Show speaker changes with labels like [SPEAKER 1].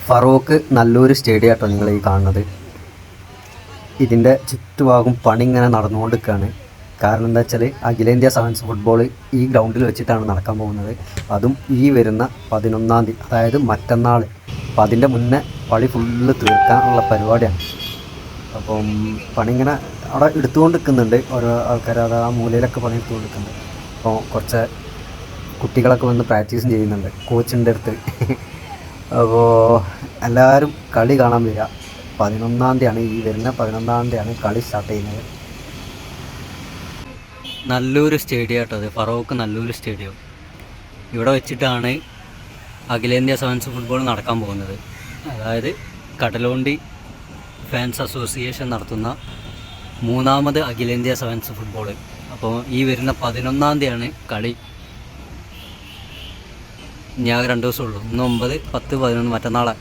[SPEAKER 1] ഫറോക്ക് നല്ലൊരു സ്റ്റേഡിയം ആട്ടോ നിങ്ങൾ ഈ കാണുന്നത്. ഇതിൻ്റെ ചുറ്റുഭാഗം പണി ഇങ്ങനെ നടന്നുകൊണ്ടിരിക്കുകയാണ്. കാരണം എന്താ വെച്ചാൽ അഖിലേന്ത്യാ സെവൻസ് ഫുട്ബോൾ ഈ ഗ്രൗണ്ടിൽ വെച്ചിട്ടാണ് നടക്കാൻ പോകുന്നത്. അതും ഈ വരുന്ന 11-ാം തീയതി, അതായത് മറ്റന്നാൾ. അപ്പോൾ അതിൻ്റെ മുന്നേ പണി ഫുള്ള് തീർക്കാനുള്ള പരിപാടിയാണ്. അപ്പം പണി ഇങ്ങനെ അവിടെ എടുത്തുകൊണ്ട് നിൽക്കുന്നുണ്ട്. ഓരോ ആൾക്കാർ അത് ആ മൂലയിലൊക്കെ പണി എടുത്തുകൊണ്ട് നിൽക്കുന്നുണ്ട്. അപ്പോൾ കുറച്ച് കുട്ടികളൊക്കെ വന്ന് പ്രാക്ടീസും ചെയ്യുന്നുണ്ട് കോച്ചിൻ്റെ അടുത്ത്. അപ്പോൾ എല്ലാവരും കളി കാണാൻ വരിക. 11-ാം തീയതിയാണ്, ഈ വരുന്ന 11-ാം തീയതിയാണ് കളി സ്റ്റാർട്ട് ചെയ്യുന്നത്. നല്ലൊരു സ്റ്റേഡിയം ആട്ടോ അത്, ഫറോക്ക് നല്ലൊരു സ്റ്റേഡിയം. ഇവിടെ വെച്ചിട്ടാണ് അഖിലേന്ത്യാ സെവൻസ് ഫുട്ബോൾ നടക്കാൻ പോകുന്നത്. അതായത് കടലുണ്ടി ഫാൻസ് അസോസിയേഷൻ നടത്തുന്ന 3ാമത് അഖിലേന്ത്യാ സെവൻസ് ഫുട്ബോൾ. അപ്പോൾ ഈ വരുന്ന 11-ാം തീയതിയാണ് കളി. ഞാൻ 2 ദിവസമുള്ളൂ. ഇന്ന് 9, 10, 11 മറ്റന്നാളെ.